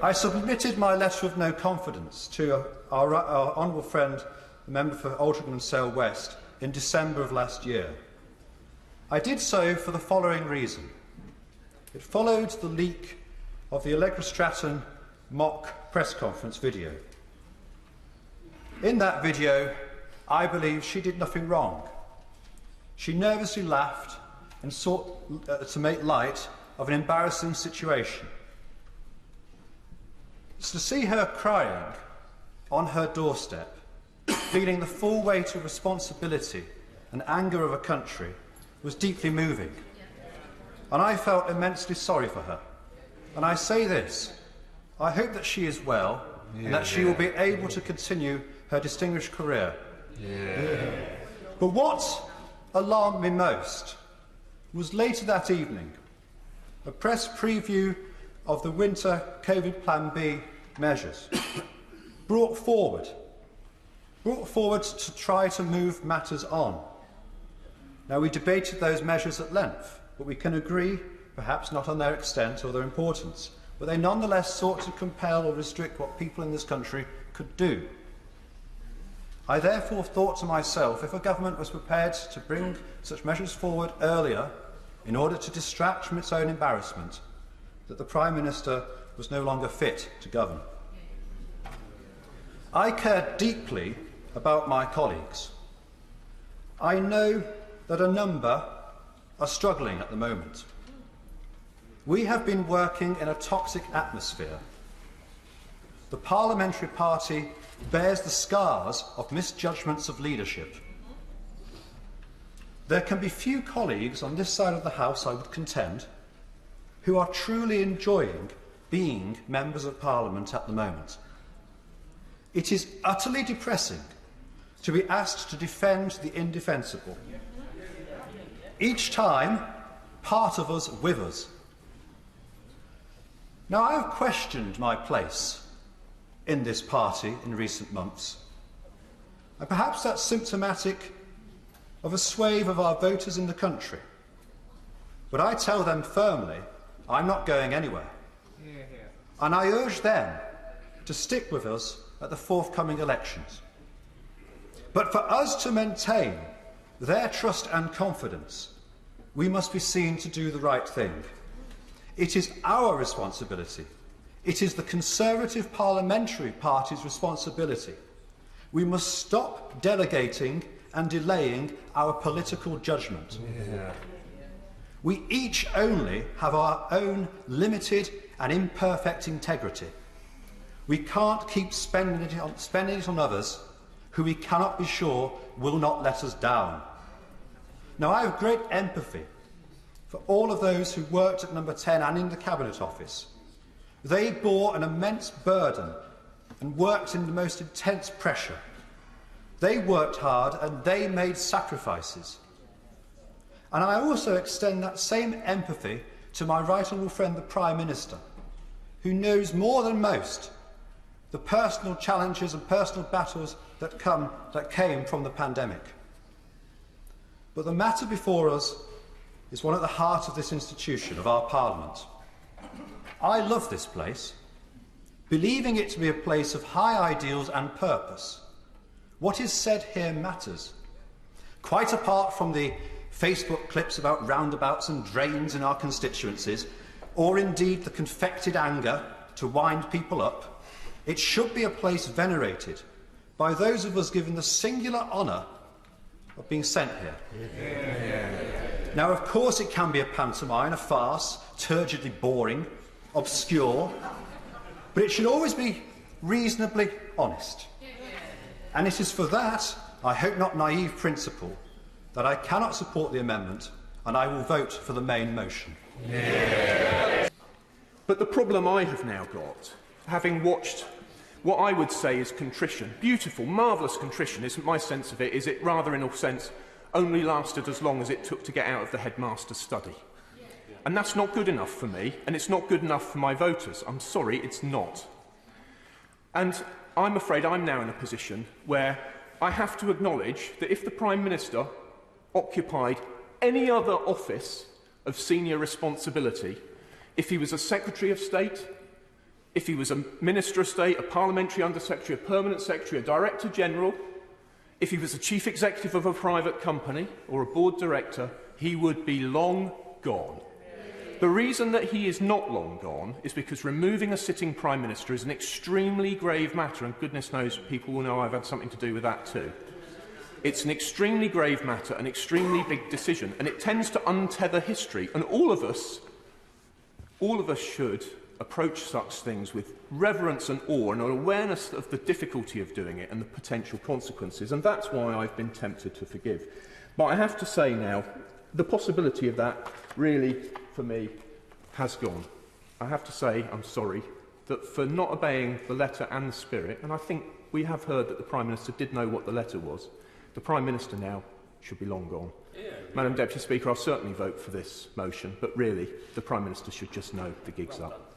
I submitted my letter of no confidence to our honourable friend, the member for Altrincham and Sale West, in December of last year. I did so for the following reason. It followed the leak of the Allegra Stratton mock press conference video. In that video, I believe she did nothing wrong. She nervously laughed and sought to make light of an embarrassing situation. To see her crying on her doorstep, feeling the full weight of responsibility and anger of a country, was deeply moving. And I felt immensely sorry for her. And I say this, I hope that she is well and that she will be able to continue her distinguished career. But what alarmed me most was later that evening, a press preview of the winter COVID Plan B measures brought forward to try to move matters on. Now, we debated those measures at length, but we can agree, perhaps not on their extent or their importance, but they nonetheless sought to compel or restrict what people in this country could do. I therefore thought to myself, if a government was prepared to bring such measures forward earlier in order to distract from its own embarrassment, that the Prime Minister was no longer fit to govern. I care deeply about my colleagues. I know that a number are struggling at the moment. We have been working in a toxic atmosphere. The Parliamentary Party bears the scars of misjudgments of leadership. There can be few colleagues on this side of the House, I would contend, who are truly enjoying being members of Parliament at the moment. It is utterly depressing to be asked to defend the indefensible. Each time, part of us withers. Now, I have questioned my place in this party in recent months, and perhaps that's symptomatic of a swathe of our voters in the country. But I tell them firmly, I'm not going anywhere. And I urge them to stick with us at the forthcoming elections. But for us to maintain their trust and confidence, we must be seen to do the right thing. It is our responsibility. It is the Conservative Parliamentary Party's responsibility. We must stop delegating and delaying our political judgment. We each only have our own limited and imperfect integrity. We can't keep spending it on others who we cannot be sure will not let us down. Now, I have great empathy for all of those who worked at Number 10 and in the Cabinet Office. They bore an immense burden and worked in the most intense pressure. They worked hard and they made sacrifices. And I also extend that same empathy to my right honourable friend, the Prime Minister, who knows more than most the personal challenges and personal battles that came from the pandemic. But the matter before us is one at the heart of this institution, of our Parliament. I love this place, believing it to be a place of high ideals and purpose. What is said here matters. Quite apart from the Facebook clips about roundabouts and drains in our constituencies, or indeed the confected anger to wind people up, it should be a place venerated by those of us given the singular honour of being sent here. Now, of course, it can be a pantomime, a farce, turgidly boring, obscure, but it should always be reasonably honest. And it is for that, I hope not naive principle, that I cannot support the amendment, and I will vote for the main motion. But the problem I have now got, having watched what I would say is contrition, beautiful, marvellous contrition, isn't my sense of it, is it rather, in a sense, only lasted as long as it took to get out of the headmaster's study. And that's not good enough for me, and it's not good enough for my voters. I'm sorry, it's not. And I'm afraid I'm now in a position where I have to acknowledge that if the Prime Minister occupied any other office of senior responsibility, if he was a Secretary of State, if he was a Minister of State, a Parliamentary Under-Secretary, a Permanent Secretary, a Director General, if he was a Chief Executive of a private company or a Board Director, he would be long gone. The reason that he is not long gone is because removing a sitting Prime Minister is an extremely grave matter, and goodness knows people will know I've had something to do with that too. It's an extremely grave matter, an extremely big decision, and it tends to untether history. And all of us should approach such things with reverence and awe and an awareness of the difficulty of doing it and the potential consequences. And that's why I've been tempted to forgive. But I have to say now, the possibility of that really, for me, has gone. I have to say, I'm sorry, that for not obeying the letter and the spirit, and I think we have heard that the Prime Minister did know what the letter was, the Prime Minister now should be long gone. Madam Deputy Speaker, I'll certainly vote for this motion, but really, the Prime Minister should just know the gig's up.